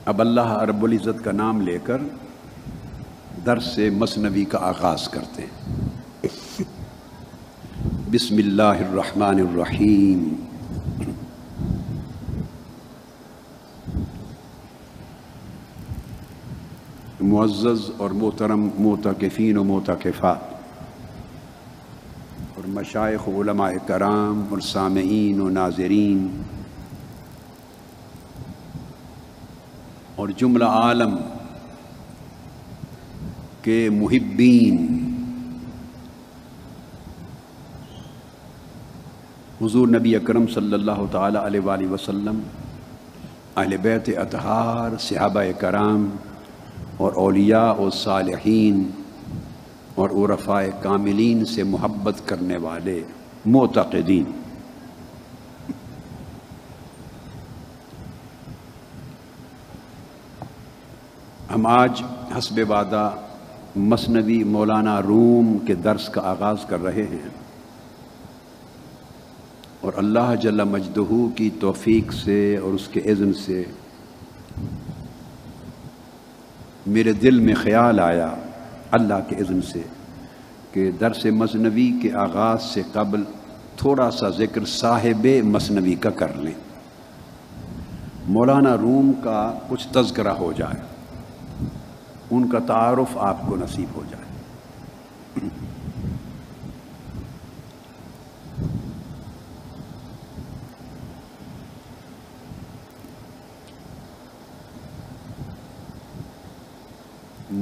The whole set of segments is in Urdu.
اب اللہ رب العزت کا نام لے کر درس مثنوی کا آغاز کرتے ہیں۔ بسم اللہ الرحمن الرحیم۔ معزز اور محترم معتکفین و معتکفات اور مشائخ علماء کرام اور سامعین و ناظرین اور جملہ عالم کے محبین، حضور نبی اکرم صلی اللہ تعالی علیہ وآلہ وسلم، اہل بیت اطہار، صحابہ کرام اور اولیاء و صالحین اور عرفاء کاملین سے محبت کرنے والے معتقدین، ہم آج حسب وعدہ مثنوی مولانا روم کے درس کا آغاز کر رہے ہیں، اور اللہ جل مجدہ کی توفیق سے اور اس کے اذن سے میرے دل میں خیال آیا اللہ کے اذن سے کہ درس مثنوی کے آغاز سے قبل تھوڑا سا ذکر صاحب مثنوی کا کر لیں، مولانا روم کا کچھ تذکرہ ہو جائے، ان کا تعارف آپ کو نصیب ہو جائے۔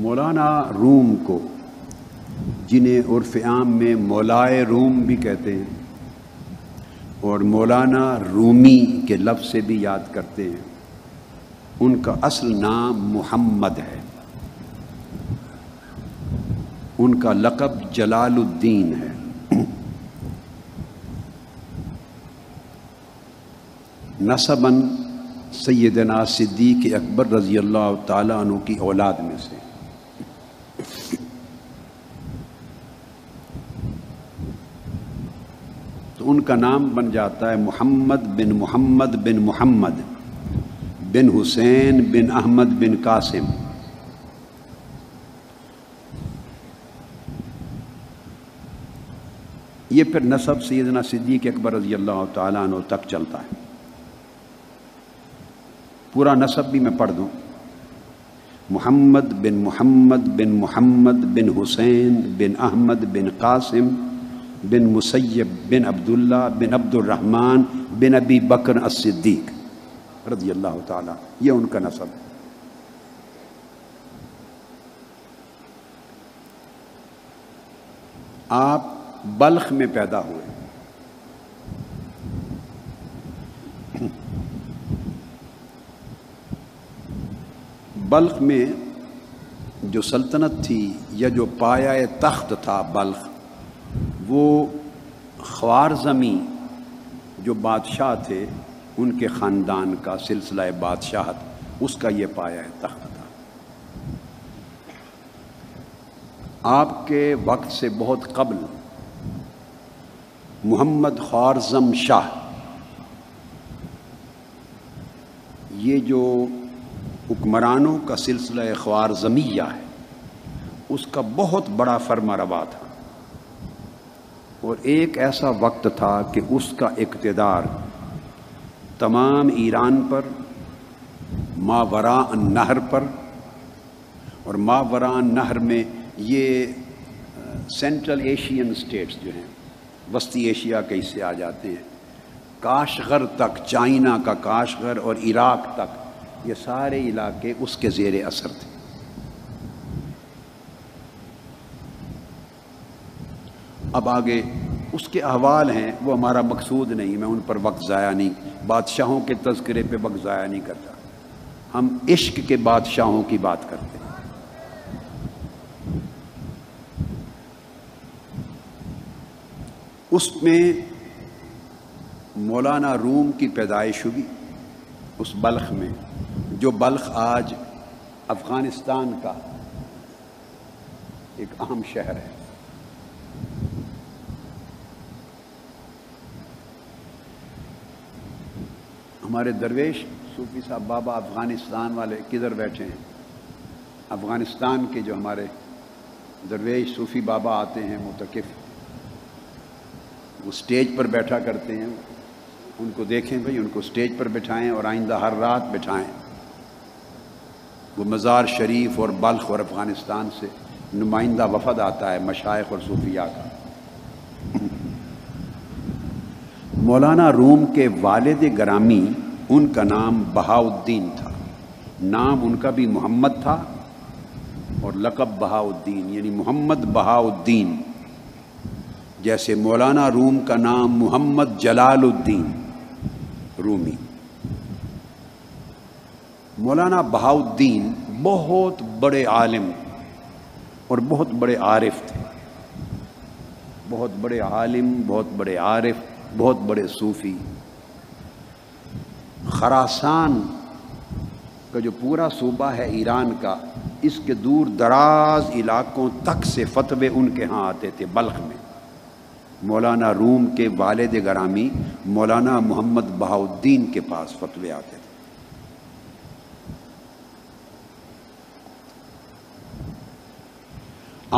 مولانا روم کو، جنہیں عرف عام میں مولائے روم بھی کہتے ہیں اور مولانا رومی کے لفظ سے بھی یاد کرتے ہیں، ان کا اصل نام محمد ہے، ان کا لقب جلال الدین ہے، نسباً سیدنا صدیق اکبر رضی اللہ تعالیٰ عنہ کی اولاد میں سے۔ تو ان کا نام بن جاتا ہے محمد بن محمد بن محمد بن حسین بن احمد بن قاسم۔ یہ پھر نسب سیدنا صدیق اکبر رضی اللہ تعالیٰ عنہ تک چلتا ہے۔ پورا نسب بھی میں پڑھ دوں: محمد بن محمد بن محمد بن حسین بن احمد بن قاسم بن مسیب بن عبداللہ بن عبد الرحمن بن ابی بکر الصدیق رضی اللہ تعالیٰ، یہ ان کا نسب ہے۔ آپ بلخ میں پیدا ہوئے، بلخ میں جو سلطنت تھی یا جو پایہ تخت تھا بلخ، وہ خوارزمی جو بادشاہ تھے ان کے خاندان کا سلسلہ بادشاہت، اس کا یہ پایہ تخت تھا۔ آپ کے وقت سے بہت قبل محمد خوارزم شاہ، یہ جو حکمرانوں کا سلسلہ خوارزمیہ ہے، اس کا بہت بڑا فرما روا تھا، اور ایک ایسا وقت تھا کہ اس کا اقتدار تمام ایران پر، ماوراء النہر پر، اور ماوراء النہر میں یہ سینٹرل ایشین اسٹیٹس جو ہیں، وسطی ایشیا کے حصے آ جاتے ہیں، کاشغر تک، چائنا کا کاشغر اور عراق تک، یہ سارے علاقے اس کے زیر اثر تھے۔ اب آگے اس کے احوال ہیں، وہ ہمارا مقصود نہیں، میں ان پر وقت ضائع نہیں، بادشاہوں کے تذکرے پہ وقت ضائع نہیں کرتا، ہم عشق کے بادشاہوں کی بات کرتے ہیں۔ اس میں مولانا روم کی پیدائش ہوئی اس بلخ میں، جو بلخ آج افغانستان کا ایک اہم شہر ہے۔ ہمارے درویش صوفی صاحب بابا افغانستان والے کدھر بیٹھے ہیں؟ افغانستان کے جو ہمارے درویش صوفی بابا آتے ہیں معتکف، وہ سٹیج پر بیٹھا کرتے ہیں، ان کو دیکھیں بھئی، ان کو سٹیج پر بٹھائیں اور آئندہ ہر رات بٹھائیں۔ وہ مزار شریف اور بلخ اور افغانستان سے نمائندہ وفد آتا ہے مشائخ اور صوفیاء کا۔ مولانا روم کے والد گرامی، ان کا نام بہاؤالدین تھا، نام ان کا بھی محمد تھا اور لقب بہاؤالدین، یعنی محمد بہاؤالدین، جیسے مولانا روم کا نام محمد جلال الدین رومی۔ مولانا بہاؤالدین بہت بڑے عالم اور بہت بڑے عارف تھے، بہت بڑے عالم، بہت بڑے عارف، بہت بڑے صوفی۔ خراسان کا جو پورا صوبہ ہے ایران کا، اس کے دور دراز علاقوں تک سے فتوے ان کے ہاں آتے تھے۔ بلخ میں مولانا روم کے والد گرامی مولانا محمد بہاؤالدین کے پاس فتوے آتے تھے۔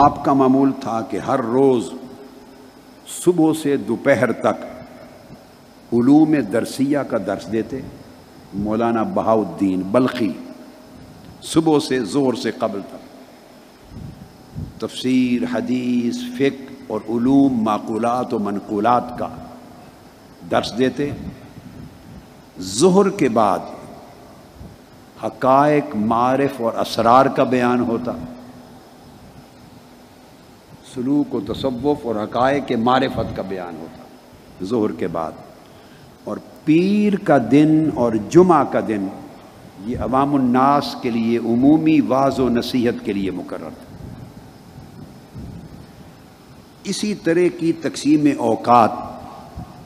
آپ کا معمول تھا کہ ہر روز صبح سے دوپہر تک علوم درسیہ کا درس دیتے مولانا بہاؤالدین بلخی، صبح سے زور سے قبل تک تفسیر، حدیث، فقہ اور علوم معقولات و منقولات کا درس دیتے۔ ظہر کے بعد حقائق، معارف اور اسرار کا بیان ہوتا، سلوک و تصوف اور حقائق معرفت کا بیان ہوتا ظہر کے بعد۔ اور پیر کا دن اور جمعہ کا دن یہ عوام الناس کے لیے عمومی واعظ و نصیحت کے لیے مقرر تھا۔ اسی طرح کی تقسیم اوقات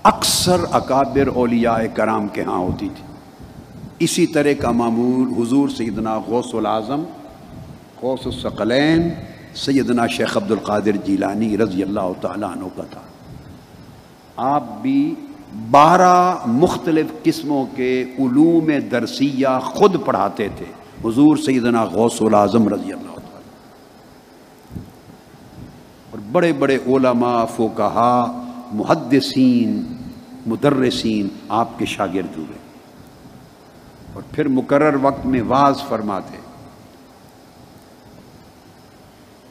اکثر اکابر اولیاء کرام کے ہاں ہوتی تھی۔ اسی طرح کا معمول حضور سیدنا غوث العظم، غوث الثقلین، سیدنا شیخ عبد القادر جیلانی رضی اللہ تعالیٰ عنہ کا تھا۔ آپ بھی 12 مختلف قسموں کے علوم درسیہ خود پڑھاتے تھے، حضور سیدنا غوث العظم رضی اللہ تعالیٰ، اور بڑے بڑے علماء، فقہاء، محدثین، مدرسین آپ کے شاگرد ہوئے، اور پھر مقرر وقت میں واعظ فرماتے۔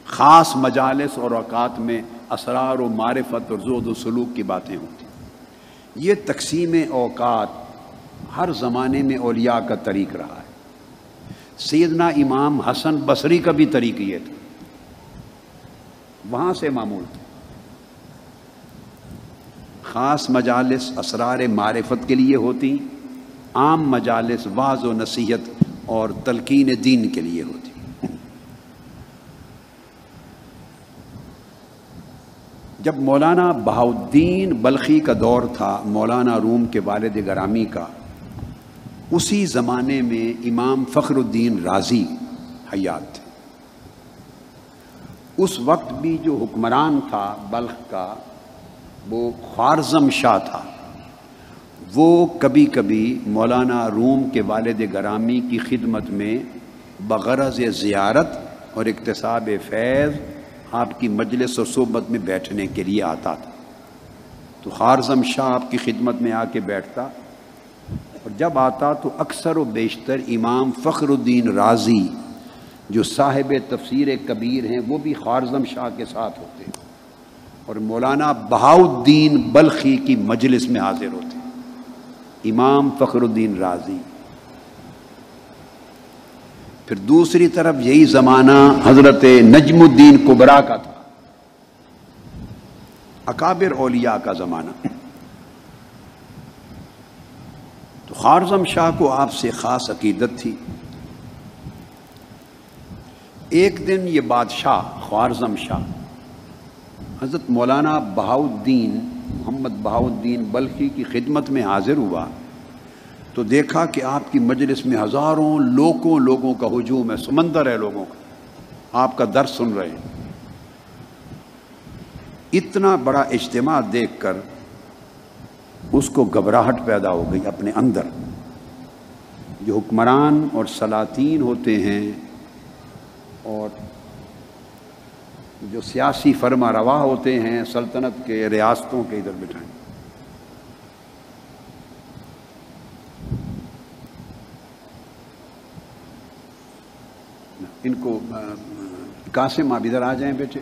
خاص مجالس اور اوقات میں اسرار و معرفت اور زہد و سلوک کی باتیں ہوتی۔ یہ تقسیم اوقات ہر زمانے میں اولیاء کا طریق رہا ہے۔ سیدنا امام حسن بصری کا بھی طریق یہ تھا، وہاں سے معمول تھا۔ خاص مجالس اسرار معرفت کے لیے ہوتی، عام مجالس واعظ و نصیحت اور تلقین دین کے لیے ہوتی۔ جب مولانا بہاؤالدین بلخی کا دور تھا، مولانا روم کے والد گرامی کا، اسی زمانے میں امام فخر الدین رازی حیات تھے۔ اس وقت بھی جو حکمران تھا بلخ کا وہ خوارزم شاہ تھا۔ وہ کبھی کبھی مولانا روم کے والد گرامی کی خدمت میں بغرض زیارت اور اکتساب فیض آپ کی مجلس اور صحبت میں بیٹھنے کے لیے آتا تھا۔ تو خوارزم شاہ آپ کی خدمت میں آ کے بیٹھتا، اور جب آتا تو اکثر و بیشتر امام فخر الدین رازی جو صاحب تفسیر کبیر ہیں وہ بھی خوارزم شاہ کے ساتھ ہوتے، اور مولانا بہاؤالدین بلخی کی مجلس میں حاضر ہوتے امام فخر الدین رازی۔ پھر دوسری طرف یہی زمانہ حضرت نجم الدین کبریٰ کا تھا، اکابر اولیاء کا زمانہ۔ تو خوارزم شاہ کو آپ سے خاص عقیدت تھی۔ ایک دن یہ بادشاہ خوارزم شاہ حضرت مولانا بہاؤالدین محمد بہاؤالدین بلخی کی خدمت میں حاضر ہوا تو دیکھا کہ آپ کی مجلس میں ہزاروں لوگوں کا ہجوم ہے، سمندر ہے لوگوں کا، آپ کا درس سن رہے ہیں۔ اتنا بڑا اجتماع دیکھ کر اس کو گھبراہٹ پیدا ہو گئی اپنے اندر، جو حکمران اور سلاطین ہوتے ہیں اور جو سیاسی فرما روا ہوتے ہیں سلطنت کے ریاستوں کے ادھر بٹھائیں. ان کو قاسم آپ ادھر آ جائیں بیٹے,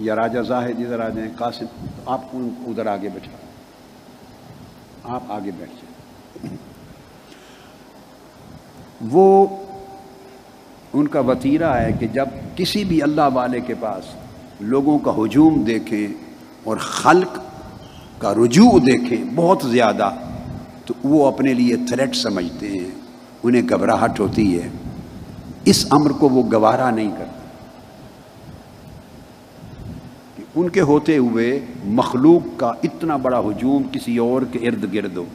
یا راجہ زاہد ادھر آ جائیں. قاسم آپ کو ادھر آگے بیٹھا, آپ آگے بیٹھ جائیں. وہ ان کا وتیرہ ہے کہ جب کسی بھی اللہ والے کے پاس لوگوں کا ہجوم دیکھیں اور خلق کا رجوع دیکھیں بہت زیادہ, تو وہ اپنے لیے تھریٹ سمجھتے ہیں, انہیں گھبراہٹ ہوتی ہے. اس امر کو وہ گوارا نہیں کرتے کہ ان کے ہوتے ہوئے مخلوق کا اتنا بڑا ہجوم کسی اور کے ارد گرد ہو.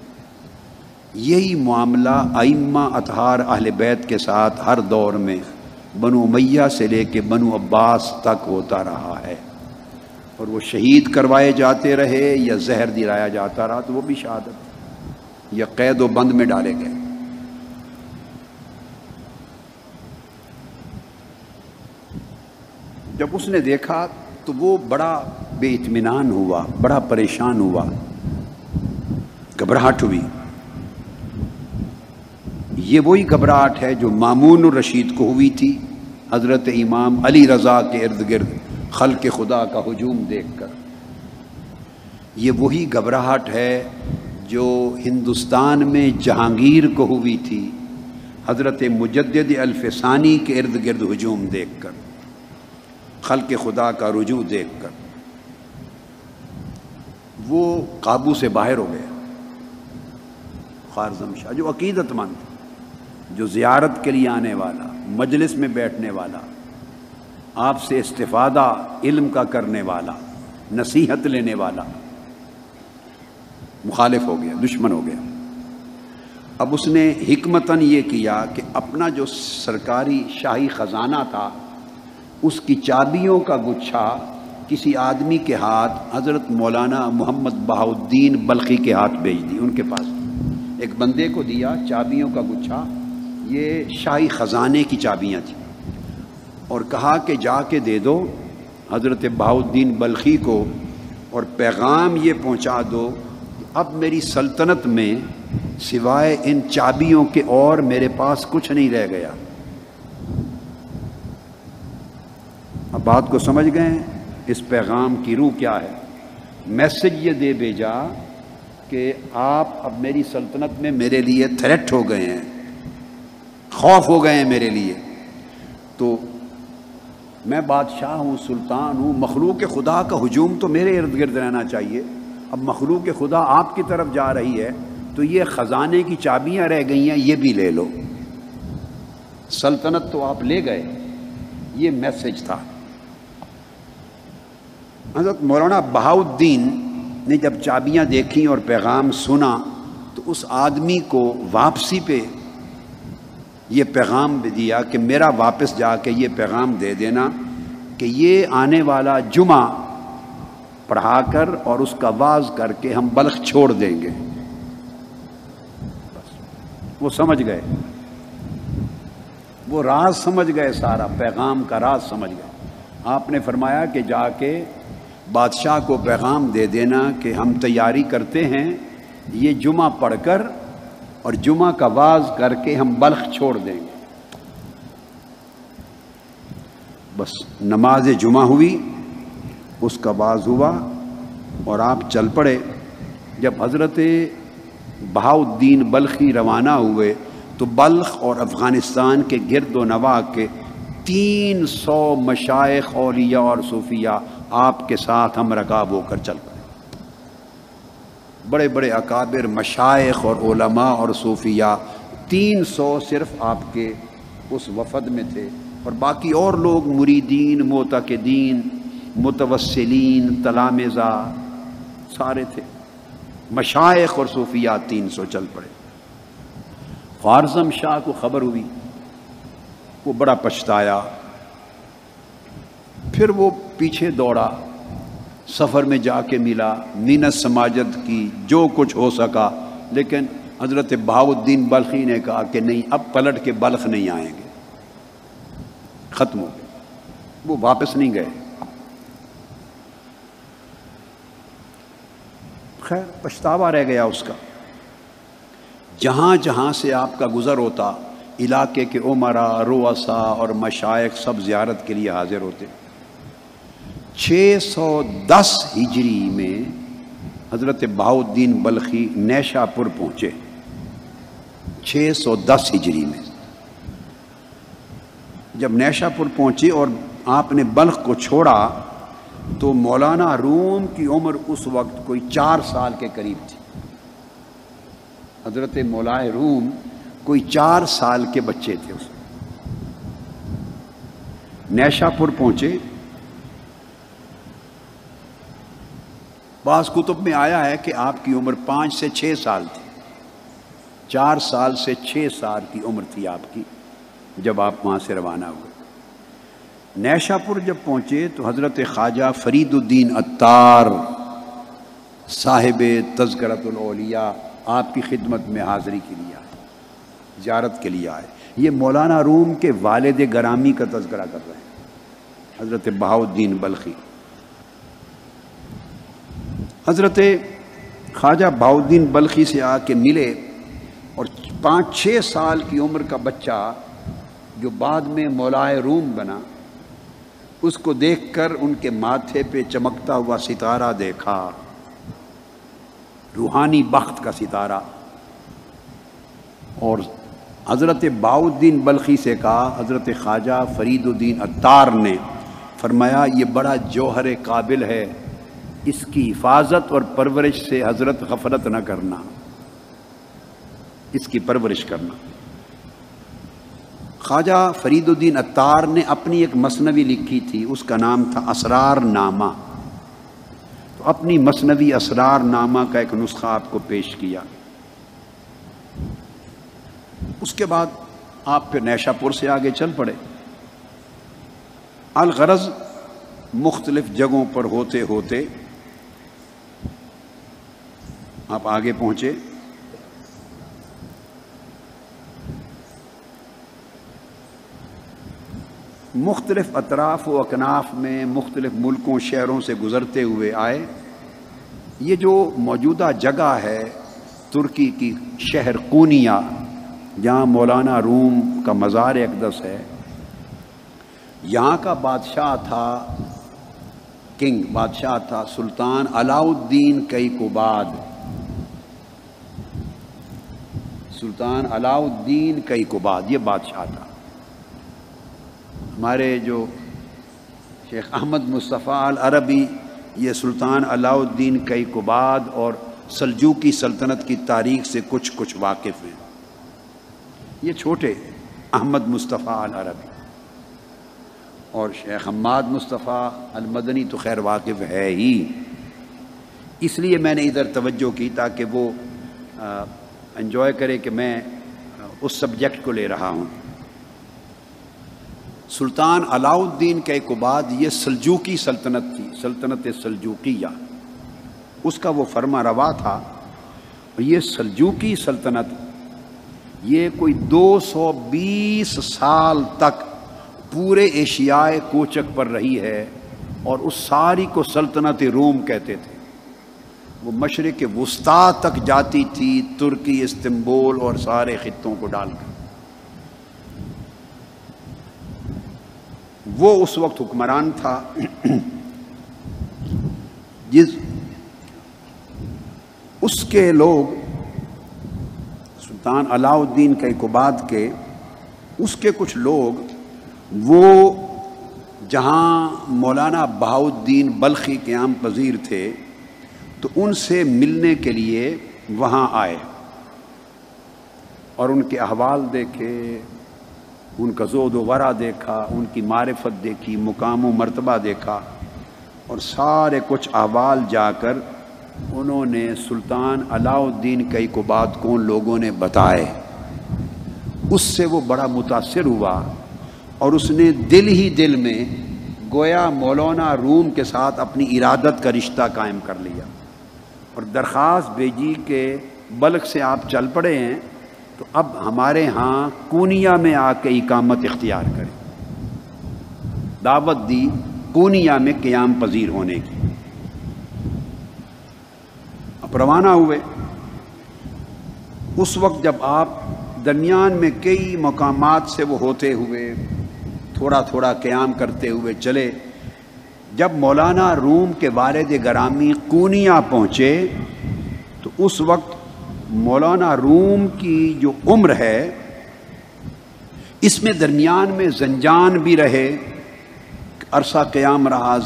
یہی معاملہ ائمہ اطہار اہل بیت کے ساتھ ہر دور میں بنو امیہ سے لے کے بنو عباس تک ہوتا رہا ہے, اور وہ شہید کروائے جاتے رہے یا زہر دلایا جاتا رہا تو وہ بھی شہادت یا قید و بند میں ڈالے گئے. جب اس نے دیکھا تو وہ بڑا بے اطمینان ہوا, بڑا پریشان ہوا, گھبراہٹ ہوئی. یہ وہی گھبراہٹ ہے جو مامون الرشید کو ہوئی تھی حضرت امام علی رضا کے ارد گرد خلق خدا کا ہجوم دیکھ کر. یہ وہی گھبراہٹ ہے جو ہندوستان میں جہانگیر کو ہوئی تھی حضرت مجدد الفسانی کے ارد گرد ہجوم دیکھ کر, خلق خدا کا رجوع دیکھ کر. وہ قابو سے باہر ہو گیا. خوارزم شاہ جو عقیدت مند, جو زیارت کے لیے آنے والا, مجلس میں بیٹھنے والا, آپ سے استفادہ علم کا کرنے والا, نصیحت لینے والا, مخالف ہو گیا, دشمن ہو گیا. اب اس نے حکمتاً یہ کیا کہ اپنا جو سرکاری شاہی خزانہ تھا اس کی چابیوں کا گچھا کسی آدمی کے ہاتھ حضرت مولانا محمد بہاؤالدین بلخی کے ہاتھ بھیج دی. ان کے پاس ایک بندے کو دیا چابیوں کا گچھا, یہ شاہی خزانے کی چابیاں تھیں, اور کہا کہ جا کے دے دو حضرت بہاؤالدین بلخی کو, اور پیغام یہ پہنچا دو کہ اب میری سلطنت میں سوائے ان چابیوں کے اور میرے پاس کچھ نہیں رہ گیا. اب بات کو سمجھ گئے اس پیغام کی روح کیا ہے. میسج یہ دے بھیجا کہ آپ اب میری سلطنت میں میرے لیے تھریٹ ہو گئے ہیں, خوف ہو گئے ہیں میرے لیے. تو میں بادشاہ ہوں, سلطان ہوں, مخلوق خدا کا ہجوم تو میرے ارد گرد رہنا چاہیے. اب مخلوق خدا آپ کی طرف جا رہی ہے تو یہ خزانے کی چابیاں رہ گئی ہیں, یہ بھی لے لو. سلطنت تو آپ لے گئے, یہ میسج تھا. حضرت مولانا بہاؤالدین نے جب چابیاں دیکھیں اور پیغام سنا تو اس آدمی کو واپسی پہ یہ پیغام بھی دیا کہ میرا واپس جا کے یہ پیغام دے دینا کہ یہ آنے والا جمعہ پڑھا کر اور اس کا واعظ کر کے ہم بلخ چھوڑ دیں گے. بس وہ سمجھ گئے, وہ راز سمجھ گئے, سارا پیغام کا راز سمجھ گئے. آپ نے فرمایا کہ جا کے بادشاہ کو پیغام دے دینا کہ ہم تیاری کرتے ہیں یہ جمعہ پڑھ کر اور جمعہ کا واعظ کر کے ہم بلخ چھوڑ دیں گے. بس نماز جمعہ ہوئی, اس کا واعظ ہوا اور آپ چل پڑے. جب حضرت بہاؤالدین بلخی روانہ ہوئے تو بلخ اور افغانستان کے گرد و نواح کے 300 مشائخ اولیاء اور صوفیاء آپ کے ساتھ ہم رکاب ہو کر چل پڑے. بڑے بڑے اکابر مشائخ اور علماء اور صوفیاء 300 صرف آپ کے اس وفد میں تھے, اور باقی اور لوگ مریدین, معتقدین, متوسلین, تلامذہ سارے تھے. مشائخ اور صوفیاء 300 چل پڑے. خوارزم شاہ کو خبر ہوئی, وہ بڑا پچھتایا. پھر وہ پیچھے دوڑا, سفر میں جا کے ملا, مینت سماجت کی, جو کچھ ہو سکا, لیکن حضرت بہاؤالدین بلخی نے کہا کہ نہیں، اب پلٹ کے بلخ نہیں آئیں گے، ختم ہو گئے، وہ واپس نہیں گئے۔ خیر پچھتاوا رہ گیا اس کا۔ جہاں جہاں سے آپ کا گزر ہوتا، علاقے کے عمراء، رؤساء اور مشائخ سب زیارت کے لیے حاضر ہوتے۔ 610 ہجری میں حضرت بہاؤالدین بلخی نیشا پور پہنچے، 610 ہجری میں جب نیشا پور پہنچے اور آپ نے بلخ کو چھوڑا تو مولانا روم کی عمر اس وقت کوئی 4 سال کے قریب تھی۔ حضرت مولانا روم کوئی 4 سال کے بچے تھے اس وقت۔ نیشا پور پہنچے، بعض کتب میں آیا ہے کہ آپ کی عمر 5 سے 6 سال تھی، 4 سال سے 6 سال کی عمر تھی آپ کی جب آپ وہاں سے روانہ ہوئے۔ نیشا پور جب پہنچے تو حضرت خواجہ فرید الدین عطار صاحب تذکرۃ الاولیاء آپ کی خدمت میں حاضری کے لیے آئے، زیارت کے لیے آئے۔ یہ مولانا روم کے والد گرامی کا تذکرہ کر رہے ہیں، حضرت بہاؤالدین بلخی۔ حضرت خواجہ بہاؤالدین بلخی سے آ کے ملے اور 5-6 سال کی عمر کا بچہ جو بعد میں مولانا روم بنا، اس کو دیکھ کر ان کے ماتھے پہ چمکتا ہوا ستارہ دیکھا، روحانی بخت کا ستارہ، اور حضرت بہاؤالدین بلخی سے کہا، حضرت خواجہ فرید الدین عطار نے فرمایا یہ بڑا جوہر قابل ہے، اس کی حفاظت اور پرورش سے حضرت غفلت نہ کرنا، اس کی پرورش کرنا۔ خواجہ فرید الدین عطار نے اپنی ایک مثنوی لکھی تھی، اس کا نام تھا اسرار نامہ، تو اپنی مثنوی اسرار نامہ کا ایک نسخہ آپ کو پیش کیا۔ اس کے بعد آپ پھر نیشا پور سے آگے چل پڑے۔ الغرض مختلف جگہوں پر ہوتے ہوتے آپ آگے پہنچے۔ مختلف اطراف و اکناف میں مختلف ملکوں شہروں سے گزرتے ہوئے آئے۔ یہ جو موجودہ جگہ ہے ترکی کی شہر قونیہ، جہاں مولانا روم کا مزار اقدس ہے، یہاں کا بادشاہ تھا، بادشاہ تھا سلطان علاؤالدین کیقوباد۔ سلطان علاؤالدین کیقوباد یہ بادشاہ تھا۔ ہمارے جو شیخ احمد مصطفیٰ العربی یہ سلطان علاؤالدین کیقوباد اور سلجوقی سلطنت کی تاریخ سے کچھ واقف ہیں۔ یہ چھوٹے احمد مصطفیٰ العربی اور شیخ حماد مصطفیٰ المدنی تو خیر واقف ہے ہی، اس لیے میں نے ادھر توجہ کی تاکہ وہ انجوائے کرے کہ میں اس سبجیکٹ کو لے رہا ہوں۔ سلطان علاؤالدین کیقوباد یہ سلجوقی سلطنت تھی، سلطنت سلجوقیہ، اس کا وہ فرما روا تھا۔ یہ سلجوقی سلطنت یہ کوئی 220 سال تک پورے ایشیائے کوچک پر رہی ہے، اور اس ساری کو سلطنت روم کہتے تھے۔ وہ مشرق وسطیٰ تک جاتی تھی، ترکی، استنبول اور سارے خطوں کو ڈال کر۔ وہ اس وقت حکمران تھا اس کے لوگ سلطان علاؤالدین کیقوباد کے، اس کے کچھ لوگ وہ جہاں مولانا بہاؤالدین بلخی قیام پذیر تھے تو ان سے ملنے کے لیے وہاں آئے اور ان کے احوال دیکھے، ان کا زہد و ورع دیکھا، ان کی معرفت دیکھی، مقام و مرتبہ دیکھا، اور سارے کچھ احوال جا کر انہوں نے سلطان علاؤالدین کیقوباد کو ان لوگوں نے بتائے۔ اس سے وہ بڑا متاثر ہوا اور اس نے دل ہی دل میں گویا مولانا روم کے ساتھ اپنی ارادت کا رشتہ قائم کر لیا اور درخواست بھیجی کہ بلخ سے آپ چل پڑے ہیں تو اب ہمارے ہاں کونیا میں آ کے اقامت اختیار کریں. دعوت دی کونیا میں قیام پذیر ہونے کی. اب روانہ ہوئے. اس وقت جب آپ درمیان میں کئی مقامات سے وہ ہوتے ہوئے تھوڑا تھوڑا قیام کرتے ہوئے چلے، جب مولانا روم کے والد گرامی کونیا پہنچے تو اس وقت مولانا روم کی جو عمر ہے اس میں درمیان میں زنجان بھی رہے، عرصہ قیام رہا.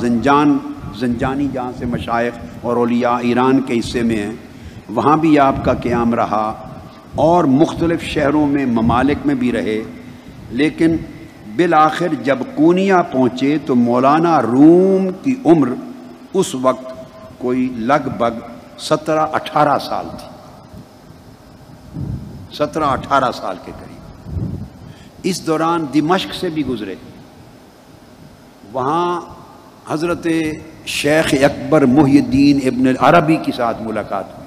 زنجانی جہاں سے مشائخ اور اولیاء ایران کے حصے میں ہیں وہاں بھی آپ کا قیام رہا، اور مختلف شہروں میں ممالک میں بھی رہے. لیکن بالآخر جب کونیا پہنچے تو مولانا روم کی عمر اس وقت کوئی لگ بھگ 17-18 سال تھی. 17-18 سال کے قریب. اس دوران دمشق سے بھی گزرے. وہاں حضرت شیخ اکبر محی الدین ابن عربی کے ساتھ ملاقات ہوئی.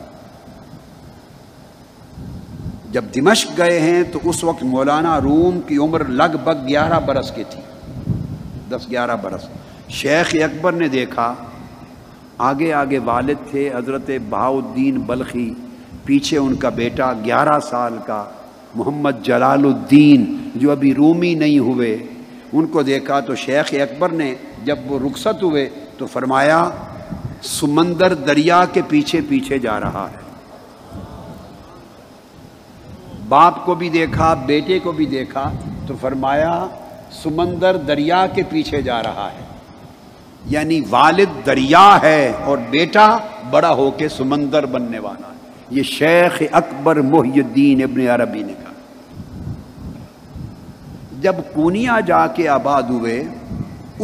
جب دمشق گئے ہیں تو اس وقت مولانا روم کی عمر لگ بھگ 11 برس کی تھی، 10-11 برس. شیخ اکبر نے دیکھا آگے آگے والد تھے حضرت بہاؤالدین بلخی، پیچھے ان کا بیٹا 11 سال کا محمد جلال الدین جو ابھی رومی نہیں ہوئے. ان کو دیکھا تو شیخ اکبر نے جب وہ رخصت ہوئے تو فرمایا سمندر دریا کے پیچھے پیچھے جا رہا ہے. باپ کو بھی دیکھا، بیٹے کو بھی دیکھا تو فرمایا سمندر دریا کے پیچھے جا رہا ہے. یعنی والد دریا ہے اور بیٹا بڑا ہو کے سمندر بننے والا ہے. یہ شیخ اکبر محی الدین ابن عربی نے کہا. جب کونیا جا کے آباد ہوئے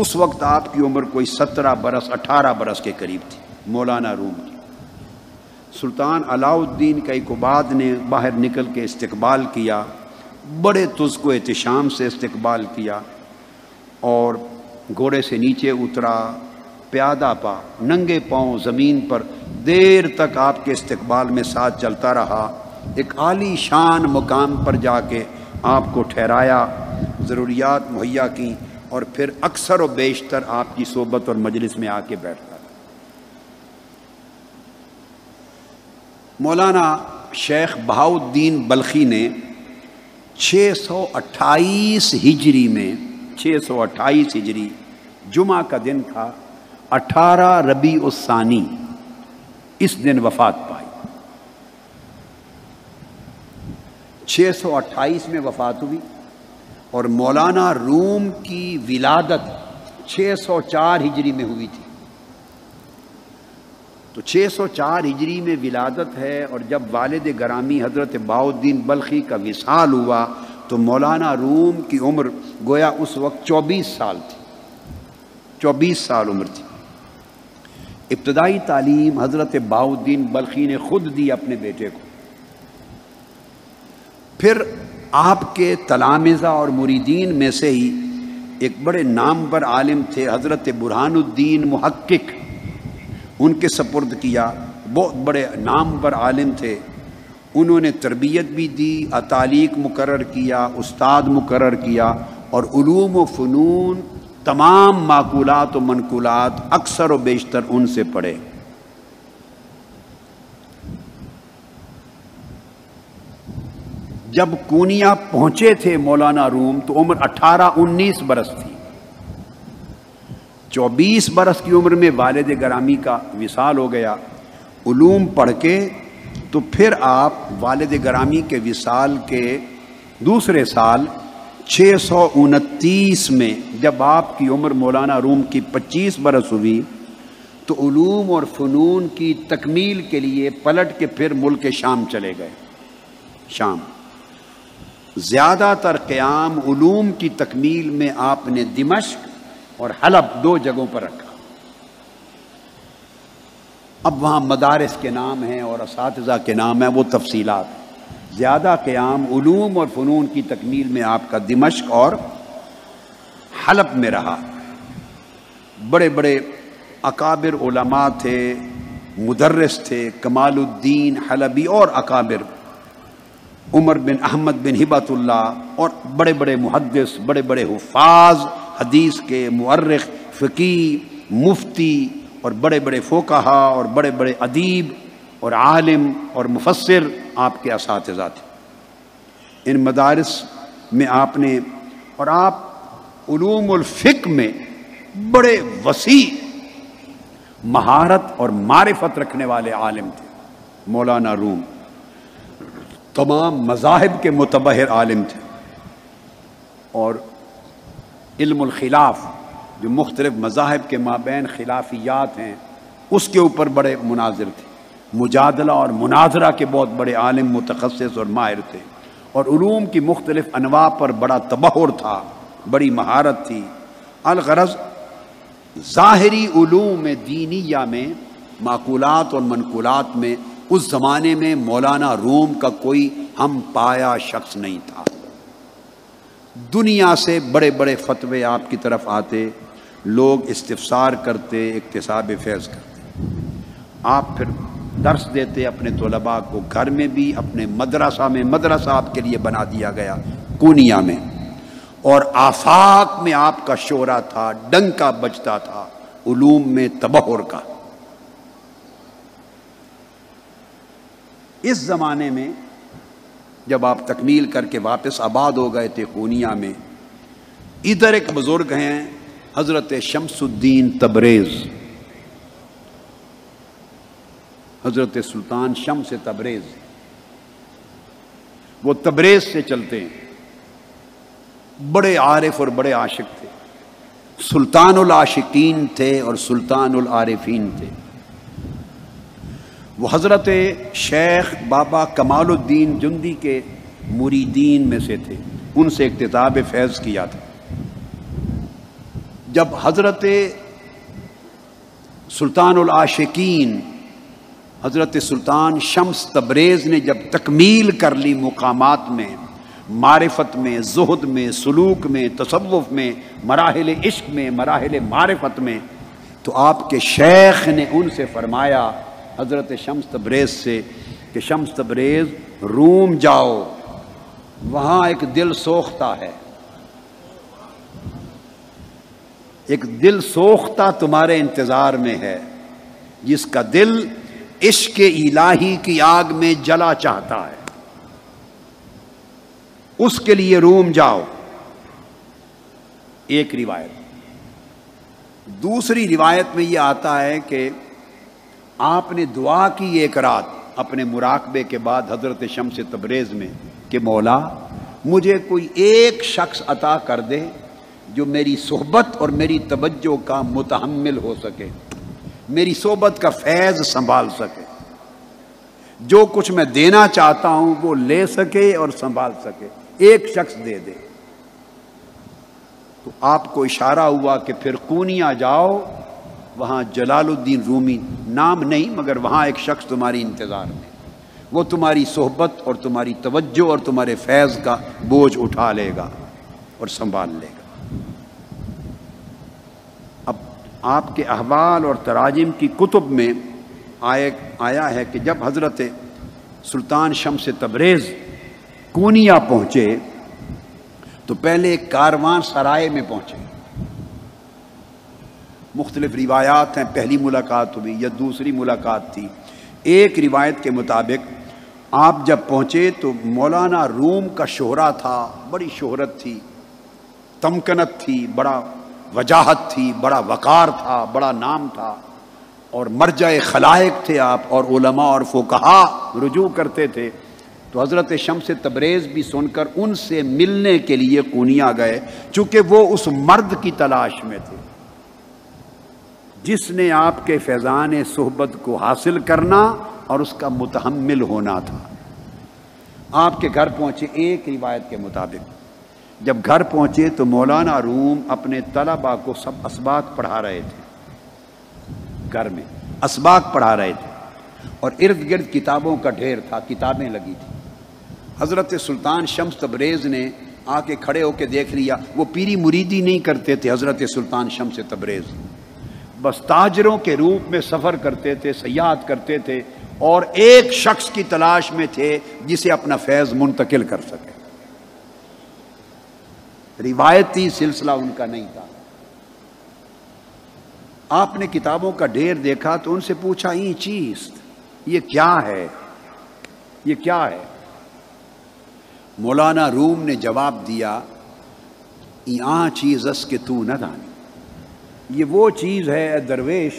اس وقت آپ کی عمر کوئی 17 برس 18 برس کے قریب تھی مولانا روم کی. سلطان علاء الدین کیقوباد نے باہر نکل کے استقبال کیا، بڑے تزک و احتشام سے استقبال کیا، اور گھوڑے سے نیچے اترا، پیادہ پا ننگے پاؤں زمین پر دیر تک آپ کے استقبال میں ساتھ چلتا رہا. ایک عالی شان مقام پر جا کے آپ کو ٹھہرایا، ضروریات مہیا کی، اور پھر اکثر و بیشتر آپ کی صحبت اور مجلس میں آ کے بیٹھتا. مولانا شیخ بہاؤالدین بلخی نے 628 ہجری میں 628 ہجری جمعہ کا دن تھا، 18 ربیع الثانی، اس دن وفات پائی. 628 میں وفات ہوئی، اور مولانا روم کی ولادت 604 ہجری میں ہوئی تھی. تو 604 ہجری میں ولادت ہے، اور جب والد گرامی حضرت بہاؤالدین بلخی کا وصال ہوا تو مولانا روم کی عمر گویا اس وقت 24 سال تھی. 24 سال عمر تھی. ابتدائی تعلیم حضرت بہاؤالدین بلخی نے خود دی اپنے بیٹے کو. پھر آپ کے تلامذہ اور مریدین میں سے ہی ایک بڑے نامور عالم تھے حضرت برہان الدین محقق، ان کے سپرد کیا. بہت بڑے نامور عالم تھے. انہوں نے تربیت بھی دی، اتالیق مقرر کیا، استاد مقرر کیا، اور علوم و فنون تمام معقولات و منقولات اکثر و بیشتر ان سے پڑھے. جب کونیا پہنچے تھے مولانا روم تو عمر 18-19 برس تھی. 24 برس کی عمر میں والد گرامی کا وصال ہو گیا. علوم پڑھ کے تو پھر آپ والد گرامی کے وصال کے دوسرے سال 629 میں جب آپ کی عمر مولانا روم کی 25 برس ہوئی تو علوم اور فنون کی تکمیل کے لیے پلٹ کے پھر ملک شام چلے گئے. شام زیادہ تر قیام علوم کی تکمیل میں آپ نے دمشق اور حلب 2 جگہوں پر رکھا. اب وہاں مدارس کے نام ہیں اور اساتذہ کے نام ہیں، وہ تفصیلات. زیادہ قیام علوم اور فنون کی تکمیل میں آپ کا دمشق اور حلب میں رہا. بڑے بڑے اکابر علماء تھے، مدرس تھے، کمال الدین حلبی اور اکابر، عمر بن احمد بن ہبۃ اللہ، اور بڑے بڑے محدث، بڑے بڑے حفاظ حدیث کے، مؤرخ، فقیہ، مفتی، اور بڑے بڑے فقہا اور بڑے بڑے ادیب اور عالم اور مفسر آپ کے اساتذہ تھے۔ ان مدارس میں آپ نے، اور آپ علوم الفقہ میں بڑے وسیع مہارت اور معرفت رکھنے والے عالم تھے۔ مولانا روم تمام مذاہب کے متبحر عالم تھے، اور علم الخلاف جو مختلف مذاہب کے مابین خلافیات ہیں اس کے اوپر بڑے مناظر تھے، مجادلہ اور مناظرہ کے بہت بڑے عالم، متخصص اور ماہر تھے، اور علوم کی مختلف انواع پر بڑا تبحر تھا، بڑی مہارت تھی۔ الغرض ظاہری علوم دینیہ میں، معقولات اور منقولات میں، اس زمانے میں مولانا روم کا کوئی ہم پایا شخص نہیں تھا۔ دنیا سے بڑے بڑے فتوے آپ کی طرف آتے، لوگ استفسار کرتے، اکتساب فیض کرتے، آپ پھر درس دیتے اپنے طلباء کو، گھر میں بھی، اپنے مدرسہ میں، مدرسہ آپ کے لیے بنا دیا گیا کونیا میں، اور آفاق میں آپ کا شعرا تھا، ڈنکا بجتا تھا علوم میں تبحر کا۔ اس زمانے میں جب آپ تکمیل کر کے واپس آباد ہو گئے تھے کونیا میں، ادھر ایک بزرگ ہیں حضرت شمس الدین تبریز، حضرت سلطان شمس تبریز، وہ تبریز سے چلتے ہیں، بڑے عارف اور بڑے عاشق تھے، سلطان العاشقین تھے اور سلطان العارفین تھے۔ وہ حضرت شیخ بابا کمال الدین جندی کے مریدین میں سے تھے، ان سے اکتساب فیض کیا تھا۔ جب حضرت سلطان العاشقین حضرت سلطان شمس تبریز نے جب تکمیل کر لی مقامات میں، معرفت میں، زہد میں، سلوک میں، تصوف میں، مراحل عشق میں، مراحل معرفت میں، تو آپ کے شیخ نے ان سے فرمایا حضرت شمس تبریز سے کہ شمس تبریز روم جاؤ، وہاں ایک دل سوختہ ہے، ایک دل سوختہ تمہارے انتظار میں ہے، جس کا دل عشق الہی کی آگ میں جلا چاہتا ہے، اس کے لیے روم جاؤ۔ ایک روایت۔ دوسری روایت میں یہ آتا ہے کہ آپ نے دعا کی ایک رات اپنے مراقبے کے بعد حضرت شمس تبریز میں کہ مولا مجھے کوئی ایک شخص عطا کر دے جو میری صحبت اور میری توجہ کا متحمل ہو سکے، میری صحبت کا فیض سنبھال سکے، جو کچھ میں دینا چاہتا ہوں وہ لے سکے اور سنبھال سکے، ایک شخص دے دے۔ تو آپ کو اشارہ ہوا کہ پھر کونیا جاؤ، وہاں جلال الدین رومی نام نہیں مگر وہاں ایک شخص تمہاری انتظار میں، وہ تمہاری صحبت اور تمہاری توجہ اور تمہارے فیض کا بوجھ اٹھا لے گا اور سنبھال لے گا۔ اب آپ کے احوال اور تراجم کی کتب میں آیا ہے کہ جب حضرت سلطان شمس تبریز کونیا پہنچے تو پہلے ایک کاروان سرائے میں پہنچے۔ مختلف روایات ہیں، پہلی ملاقات ہوئی یا دوسری ملاقات تھی۔ ایک روایت کے مطابق آپ جب پہنچے تو مولانا روم کا شہرہ تھا، بڑی شہرت تھی، تمکنت تھی، بڑا وجاہت تھی، بڑا وقار تھا، بڑا نام تھا، اور مرجع خلائق تھے آپ، اور علماء اور فقہا رجوع کرتے تھے۔ تو حضرت شمس تبریز بھی سن کر ان سے ملنے کے لیے کونیا گئے، چونکہ وہ اس مرد کی تلاش میں تھے جس نے آپ کے فیضان صحبت کو حاصل کرنا اور اس کا متحمل ہونا تھا۔ آپ کے گھر پہنچے، ایک روایت کے مطابق جب گھر پہنچے تو مولانا روم اپنے طلباء کو سب اسباق پڑھا رہے تھے، گھر میں اسباق پڑھا رہے تھے، اور ارد گرد کتابوں کا ڈھیر تھا، کتابیں لگی تھیں۔ حضرت سلطان شمس تبریز نے آ کے کھڑے ہو کے دیکھ لیا، وہ پیری مریدی نہیں کرتے تھے حضرت سلطان شمس تبریز، بس تاجروں کے روپ میں سفر کرتے تھے، سیاحت کرتے تھے، اور ایک شخص کی تلاش میں تھے جسے اپنا فیض منتقل کر سکے۔ روایتی سلسلہ ان کا نہیں تھا۔ آپ نے کتابوں کا ڈھیر دیکھا تو ان سے پوچھا این چیز یہ کیا ہے، یہ کیا ہے؟ مولانا روم نے جواب دیا آ چیز اس کہ تو نہ جانے، یہ وہ چیز ہے اے درویش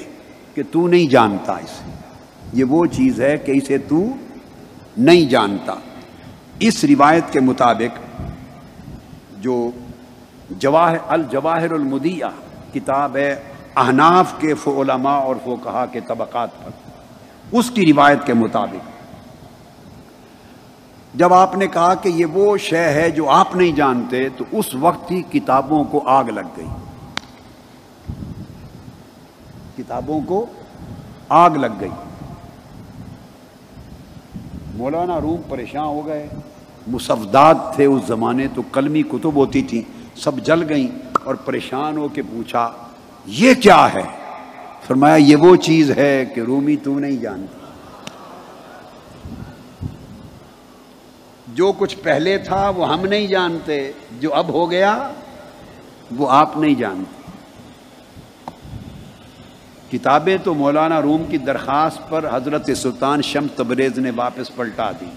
کہ تو نہیں جانتا اسے، یہ وہ چیز ہے کہ اسے تو نہیں جانتا۔ اس روایت کے مطابق جو الجواہر المدیہ کتاب ہے احناف کے علماء اور فقہا کے طبقات پر، اس کی روایت کے مطابق جب آپ نے کہا کہ یہ وہ شے ہے جو آپ نہیں جانتے تو اس وقت ہی کتابوں کو آگ لگ گئی، کتابوں کو آگ لگ گئی۔ مولانا روم پریشان ہو گئے، مصودات تھے اس زمانے تو قلمی کتب ہوتی تھیں، سب جل گئیں، اور پریشان ہو کے پوچھا یہ کیا ہے؟ فرمایا یہ وہ چیز ہے کہ رومی تو نہیں جانتی، جو کچھ پہلے تھا وہ ہم نہیں جانتے، جو اب ہو گیا وہ آپ نہیں جانتے۔ کتابیں تو مولانا روم کی درخواست پر حضرت سلطان شمس تبریز نے واپس پلٹا دی،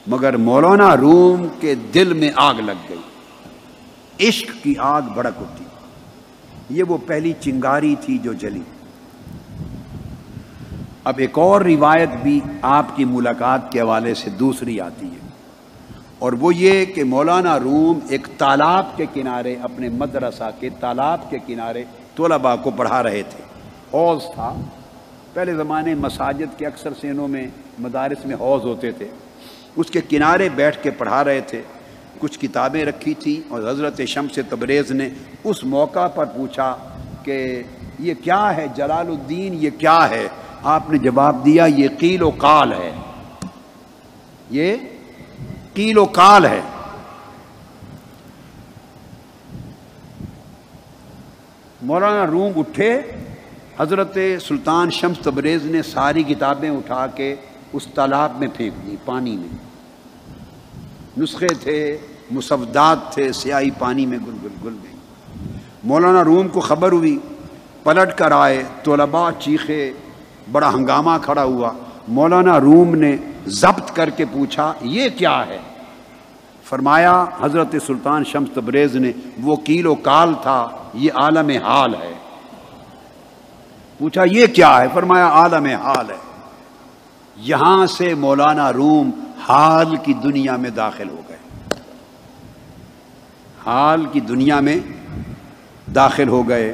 مگر مولانا روم کے دل میں آگ لگ گئی، عشق کی آگ بھڑک اٹھی۔ یہ وہ پہلی چنگاری تھی جو جلی۔ اب ایک اور روایت بھی آپ کی ملاقات کے حوالے سے دوسری آتی ہے، اور وہ یہ کہ مولانا روم ایک تالاب کے کنارے، اپنے مدرسہ کے تالاب کے کنارے طلباء کو پڑھا رہے تھے۔ حوض تھا، پہلے زمانے مساجد کے اکثر سینوں میں، مدارس میں حوض ہوتے تھے، اس کے کنارے بیٹھ کے پڑھا رہے تھے، کچھ کتابیں رکھی تھیں، اور حضرت شمس تبریز نے اس موقع پر پوچھا کہ یہ کیا ہے جلال الدین، یہ کیا ہے؟ آپ نے جواب دیا یہ قیل و قال ہے، یہ قیل و قال ہے۔ مولانا روم اٹھے، حضرت سلطان شمس تبریز نے ساری کتابیں اٹھا کے اس تالاب میں پھینک دی، پانی میں۔ نسخے تھے، مصودات تھے، سیاہی پانی میں گل گئی۔ مولانا روم کو خبر ہوئی، پلٹ کر آئے، طلباء چیخے، بڑا ہنگامہ کھڑا ہوا۔ مولانا روم نے ضبط کر کے پوچھا یہ کیا ہے؟ فرمایا حضرت سلطان شمس تبریز نے وہ قیل و قال تھا، یہ عالم حال ہے۔ پوچھا یہ کیا ہے؟ فرمایا عالم حال ہے۔ یہاں سے مولانا روم حال کی دنیا میں داخل ہو گئے، حال کی دنیا میں داخل ہو گئے۔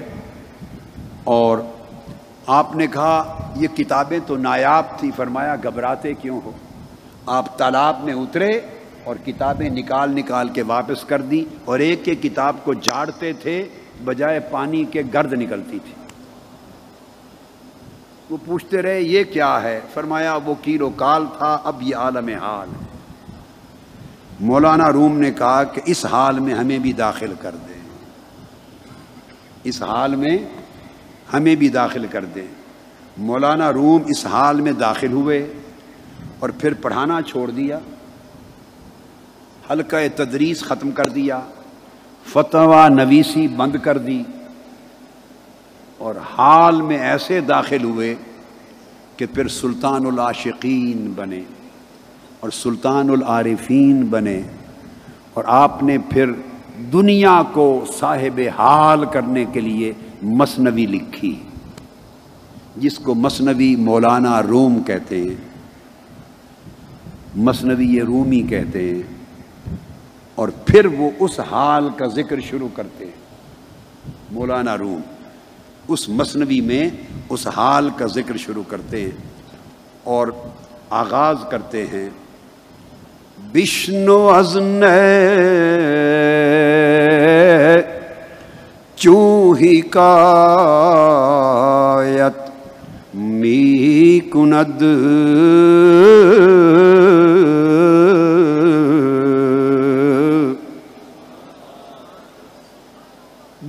اور آپ نے کہا یہ کتابیں تو نایاب تھی، فرمایا گھبراتے کیوں ہو؟ آپ تالاب میں اترے اور کتابیں نکال نکال کے واپس کر دی، اور ایک ایک کتاب کو جھاڑتے تھے، بجائے پانی کے گرد نکلتی تھی۔ وہ پوچھتے رہے یہ کیا ہے؟ فرمایا وہ قیل و قال تھا، اب یہ عالم حال ہے۔ مولانا روم نے کہا کہ اس حال میں ہمیں بھی داخل کر دیں، اس حال میں ہمیں بھی داخل کر دیں۔ مولانا روم اس حال میں داخل ہوئے اور پھر پڑھانا چھوڑ دیا، حلقہ تدریس ختم کر دیا، فتویٰ نویسی بند کر دی، اور حال میں ایسے داخل ہوئے کہ پھر سلطان العاشقین بنے اور سلطان العارفین بنے، اور آپ نے پھر دنیا کو صاحب حال کرنے کے لیے مثنوی لکھی، جس کو مثنوی مولانا روم کہتے ہیں، مثنوی رومی کہتے ہیں۔ اور پھر وہ اس حال کا ذکر شروع کرتے ہیں، مولانا روم اس مثنوی میں اس حال کا ذکر شروع کرتے ہیں، اور آغاز کرتے ہیں بشنو ازن چوہی کایت می کند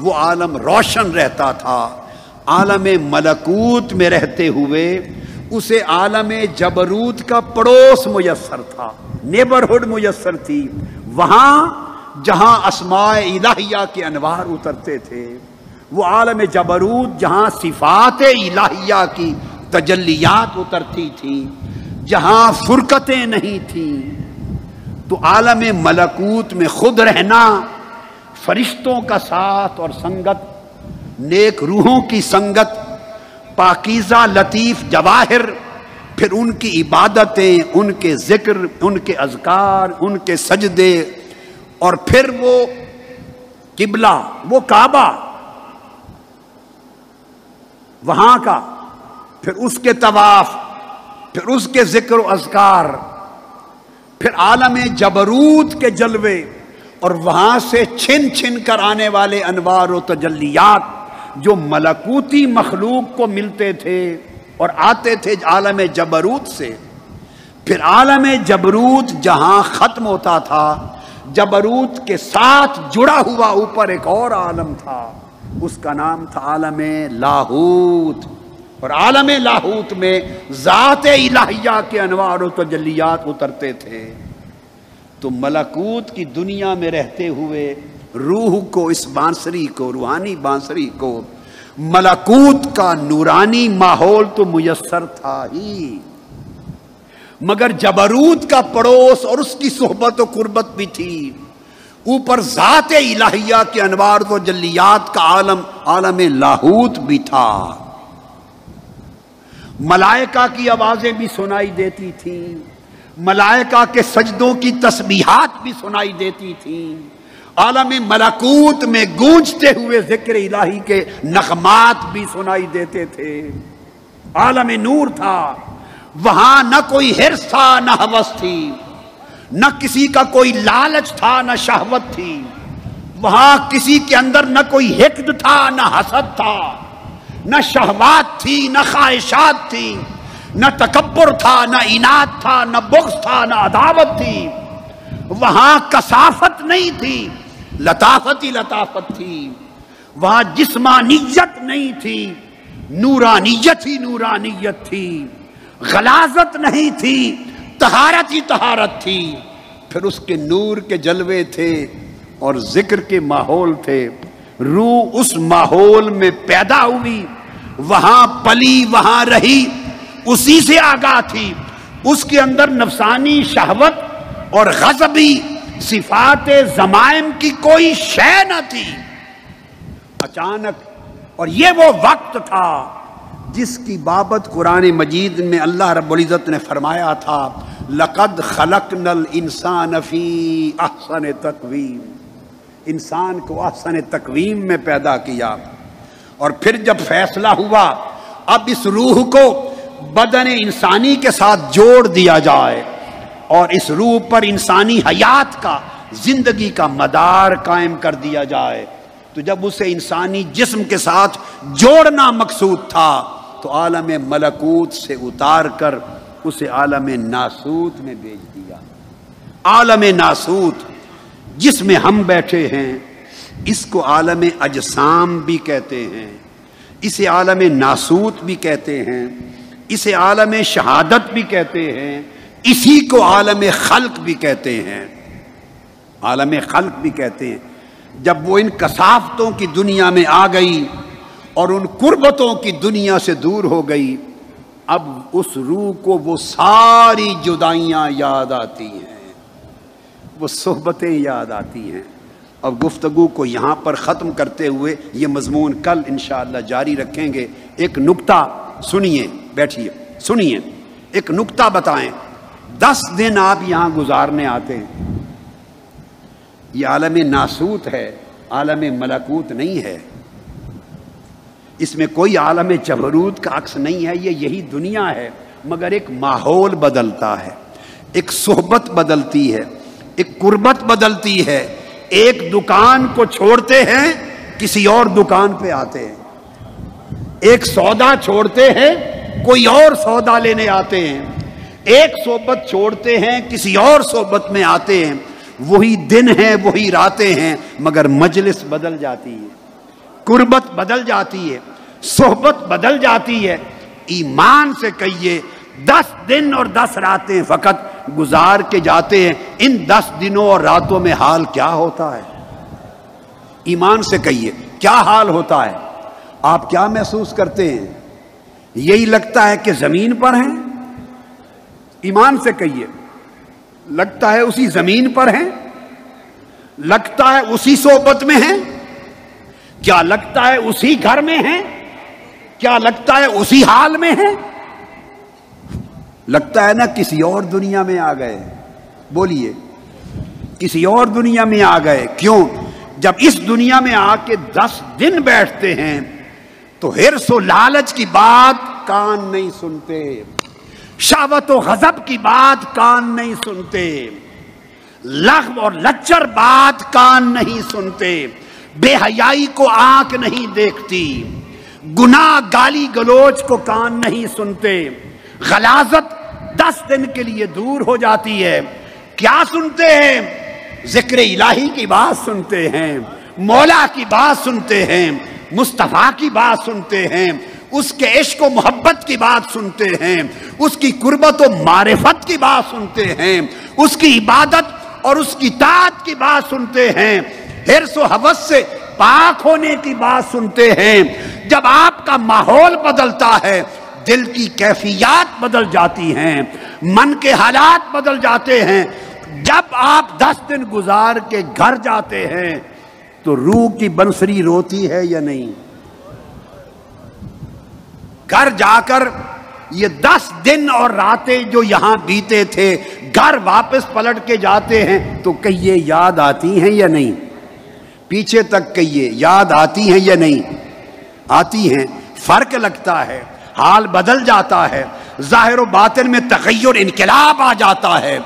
وہ عالم روشن رہتا تھا. عالم ملکوت میں رہتے ہوئے اسے عالم جبروت کا پڑوس میسر تھا، نیبرہڈ میسر تھی. وہاں جہاں اسماء الہیہ کے انوار اترتے تھے، وہ عالم جبروت جہاں صفات الہیہ کی تجلیات اترتی تھیں، جہاں فرقتیں نہیں تھیں، تو عالم ملکوت میں خود رہنا، فرشتوں کا ساتھ اور سنگت، نیک روحوں کی سنگت، پاکیزہ لطیف جواہر، پھر ان کی عبادتیں، ان کے ذکر، ان کے اذکار، ان کے سجدے، اور پھر وہ قبلہ، وہ کعبہ وہاں کا، پھر اس کے طواف، پھر اس کے ذکر و اذکار، پھر عالم جبروت کے جلوے، اور وہاں سے چھن چھن کر آنے والے انوار و تجلیات جو ملکوتی مخلوق کو ملتے تھے اور آتے تھے عالم جبروت سے. پھر عالم جبروت جہاں ختم ہوتا تھا، جبروت کے ساتھ جڑا ہوا اوپر ایک اور عالم تھا، اس کا نام تھا عالم لاہوت. اور عالم لاہوت میں ذات الہیہ کے انوار و تجلیات اترتے تھے. تو ملکوت کی دنیا میں رہتے ہوئے روح کو، اس بانسری کو، روحانی بانسری کو، ملکوت کا نورانی ماحول تو میسر تھا ہی، مگر جبروت کا پڑوس اور اس کی صحبت و قربت بھی تھی. اوپر ذات الہیہ کے انوار و تجلیات کا عالم، عالم لاہوت بھی تھا. ملائکہ کی آوازیں بھی سنائی دیتی تھیں، ملائکہ کے سجدوں کی تسبیحات بھی سنائی دیتی تھیں. عالم ملکوت میں گونجتے ہوئے ذکر الہی کے نغمات بھی سنائی دیتے تھے. عالم نور تھا، وہاں نہ کوئی حرص تھا، نہ ہوس تھی، نہ کسی کا کوئی لالچ تھا، نہ شہوت تھی. وہاں کسی کے اندر نہ کوئی حقد تھا، نہ حسد تھا، نہ شہوات تھی، نہ خواہشات تھی، نہ تکبر تھا، نہ عناد تھا، نہ بغض تھا، نہ عداوت تھی. وہاں کثافت نہیں تھی، لطافت ہی لطافت تھی. وہاں جسمانیت نہیں تھی، نورانیت ہی نورانیت تھی. غلاظت نہیں تھی، طہارت ہی طہارت تھی. پھر اس کے نور کے جلوے تھے اور ذکر کے ماحول تھے. روح اس ماحول میں پیدا ہوئی، وہاں پلی، وہاں رہی، اسی سے آگاہ تھی. اس کے اندر نفسانی شہوت اور غضبی صفات ضمائم کی کوئی شے نہ تھی. اچانک، اور یہ وہ وقت تھا جس کی بابت قرآن مجید میں اللہ رب العزت نے فرمایا تھا لَقَدْ خَلَقْنَا الْإِنسَانَ فِي أَحْسَنِ تَقْوِيمٍ. انسان کو احسن تقویم میں پیدا کیا. اور پھر جب فیصلہ ہوا اب اس روح کو بدن انسانی کے ساتھ جوڑ دیا جائے اور اس روح پر انسانی حیات کا، زندگی کا مدار قائم کر دیا جائے، تو جب اسے انسانی جسم کے ساتھ جوڑنا مقصود تھا تو عالم ملکوت سے اتار کر اسے عالم ناسوت میں بھیج دیا. عالم ناسوت جس میں ہم بیٹھے ہیں، اس کو عالم اجسام بھی کہتے ہیں، اسے عالم ناسوت بھی کہتے ہیں، اسے عالم شہادت بھی کہتے ہیں، اسی کو عالم خلق بھی کہتے ہیں. عالم خلق بھی کہتے ہیں. جب وہ ان کثافتوں کی دنیا میں آ گئی اور ان قربتوں کی دنیا سے دور ہو گئی، اب اس روح کو وہ ساری جدائیاں یاد آتی ہیں، وہ صحبتیں یاد آتی ہیں. اب گفتگو کو یہاں پر ختم کرتے ہوئے یہ مضمون کل انشاءاللہ جاری رکھیں گے. ایک نکتہ سنیے، بیٹھیے سنیے، ایک نکتہ بتائیں. 10 دن آپ یہاں گزارنے آتے ہیں. یہ عالم ناسوت ہے، عالم ملکوت نہیں ہے. اس میں کوئی عالم جبروت کا عکس نہیں ہے. یہ یہی دنیا ہے، مگر ایک ماحول بدلتا ہے، ایک صحبت بدلتی ہے، ایک قربت بدلتی ہے. ایک دکان کو چھوڑتے ہیں، کسی اور دکان پہ آتے ہیں. ایک سودا چھوڑتے ہیں، کوئی اور سودا لینے آتے ہیں. ایک صحبت چھوڑتے ہیں، کسی اور صحبت میں آتے ہیں. وہی دن ہیں، وہی راتیں ہیں، مگر مجلس بدل جاتی ہے. قربت بدل جاتی ہے، صحبت بدل جاتی ہے۔ ایمان سے کہیے 10 دن اور 10 راتیں فقط گزار کے جاتے ہیں، ان 10 دنوں اور راتوں میں حال کیا ہوتا ہے؟ ایمان سے کہیے کیا حال ہوتا ہے؟ آپ کیا محسوس کرتے ہیں؟ یہی لگتا ہے کہ زمین پر ہیں؟ ایمان سے کہیے لگتا ہے اسی زمین پر ہیں؟ لگتا ہے اسی صحبت میں ہیں؟ کیا لگتا ہے اسی گھر میں ہیں؟ کیا لگتا ہے اسی حال میں ہیں؟ لگتا ہے نا کسی اور دنیا میں آ گئے۔ بولیے کسی اور دنیا میں آ گئے۔ کیوں؟ جب اس دنیا میں آ کے 10 دن بیٹھتے ہیں تو حرص و لالچ کی بات کان نہیں سنتے، شہوت و غضب کی بات کان نہیں سنتے، لغو اور لچر بات کان نہیں سنتے، بے حیائی کو آنکھ نہیں دیکھتی، گناہ گالی گلوچ کو کان نہیں سنتے، غلاظت 10 دن کے لیے دور ہو جاتی ہے۔ کیا سنتے ہیں؟ ذکر الہی کی بات سنتے ہیں، مولا کی بات سنتے ہیں، مصطفیٰ کی بات سنتے ہیں، اس کے عشق و محبت کی بات سنتے ہیں، اس کی قربت و معرفت کی بات سنتے ہیں، اس کی عبادت اور اس کی طاعت کی بات سنتے ہیں، حرص و ہوس سے پاک ہونے کی بات سنتے ہیں۔ جب آپ کا ماحول بدلتا ہے دل کی کیفیات بدل جاتی ہیں، من کے حالات بدل جاتے ہیں۔ جب آپ 10 دن گزار کے گھر جاتے ہیں تو روح کی بنسری روتی ہے یا نہیں؟ گھر جا کر یہ 10 دن اور راتیں جو یہاں بیتے تھے گھر واپس پلٹ کے جاتے ہیں تو کہیے یاد آتی ہیں یا نہیں؟ پیچھے تک کہیے یاد آتی ہیں یا نہیں؟ آتی ہیں۔ فرق لگتا ہے، حال بدل جاتا ہے، ظاہر و باطن میں تغیر انقلاب آ جاتا ہے۔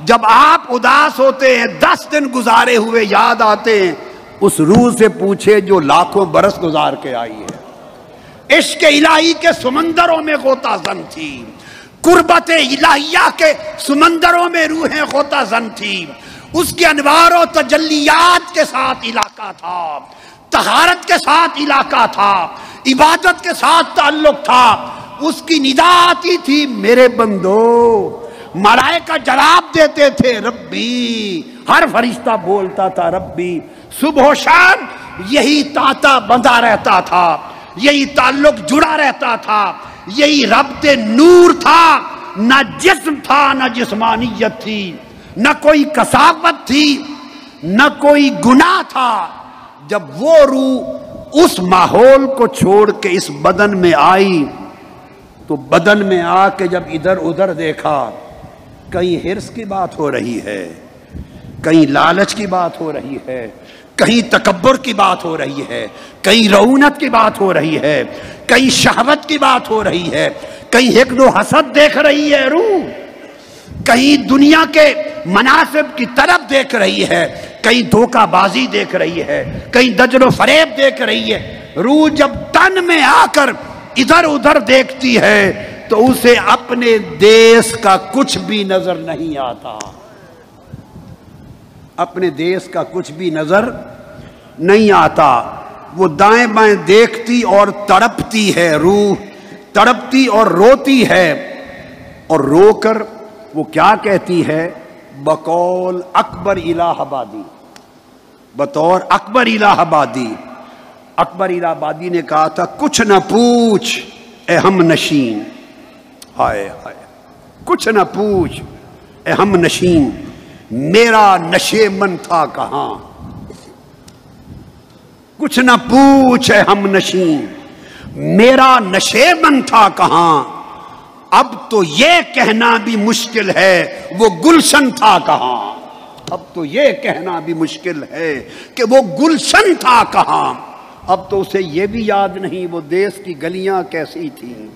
جب آپ اداس ہوتے ہیں 10 دن گزارے ہوئے یاد آتے ہیں، اس روح سے پوچھے جو لاکھوں برس گزار کے آئی ہے، عشق الہی کے سمندروں میں غوطہ زن تھی، قربت الہیہ کے سمندروں میں روحیں غوطہ زن تھی، اس کے انوار و تجلیات کے ساتھ علاقہ تھا، طہارت کے ساتھ علاقہ تھا، عبادت کے ساتھ تعلق تھا۔ اس کی ندا آتی تھی میرے بندو، ملائکہ جواب دیتے تھے ربی، ہر فرشتہ بولتا تھا ربی، صبح و شام یہی تانتا بندھا رہتا تھا، یہی تعلق جڑا رہتا تھا، یہی ربط نور تھا، نہ جسم تھا نہ جسمانیت تھی، نہ کوئی کثافت تھی نہ کوئی گناہ تھا۔ جب وہ روح اس ماحول کو چھوڑ کے اس بدن میں آئی تو بدن میں آ کے جب ادھر ادھر دیکھا، کہیں حرص کی بات ہو رہی ہے، کہیں لالچ کی بات ہو رہی ہے، کہیں تکبر کی بات ہو رہی ہے، کہیں رعونت کی بات ہو رہی ہے، کہیں شہوت کی بات ہو رہی ہے، کہیں حقد و حسد دیکھ رہی ہے روح، کہیں دنیا کے مناصب کی طرف دیکھ رہی ہے، کہیں دھوکہ بازی دیکھ رہی ہے، کہیں دجل و فریب دیکھ رہی ہے۔ روح جب تن میں آ کر ادھر ادھر دیکھتی ہے تو اسے اپنے دیس کا کچھ بھی نظر نہیں آتا، اپنے دیس کا کچھ بھی نظر نہیں آتا۔ وہ دائیں بائیں دیکھتی اور تڑپتی ہے، روح تڑپتی اور روتی ہے، اور رو کر وہ کیا کہتی ہے؟ بقول اکبر الہ آبادی، بطور اکبر الہ آبادی، اکبر الہ آبادی نے کہا تھا کچھ نہ پوچھ اے ہم نشین، ہائے ہائے کچھ نہ پوچھ اے ہم نشین، میرا نشے من تھا کہاں، کچھ نہ پوچھ اے ہم نشین، میرا نشے من تھا کہاں، اب تو یہ کہنا بھی مشکل ہے وہ گلشن تھا کہاں، اب تو یہ کہنا بھی مشکل ہے کہ وہ گلشن تھا کہاں۔ اب تو اسے یہ بھی یاد نہیں وہ دیس کی گلیاں کیسی تھیں۔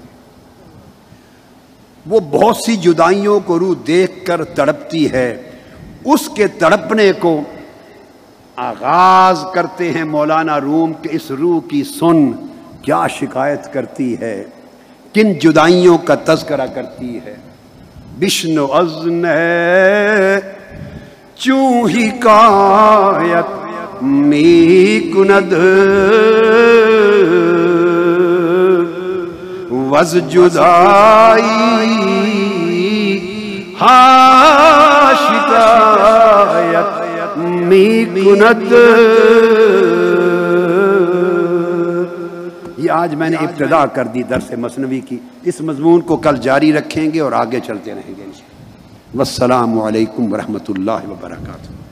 وہ بہت سی جدائیوں کو روح دیکھ کر تڑپتی ہے، اس کے تڑپنے کو آغاز کرتے ہیں مولانا روم کہ اس روح کی سن کیا شکایت کرتی ہے، کن جدائیوں کا تذکرہ کرتی ہے۔ بشنو ازن ہے چوں حکایت می کند وز جدائی ہا شکایت می کند. یہ آج میں نے ابتدا کر دی درس مثنوی کی. اس مضمون کو کل جاری رکھیں گے اور آگے چلتے رہیں گے. والسلام علیکم ورحمۃ اللہ وبرکاتہ.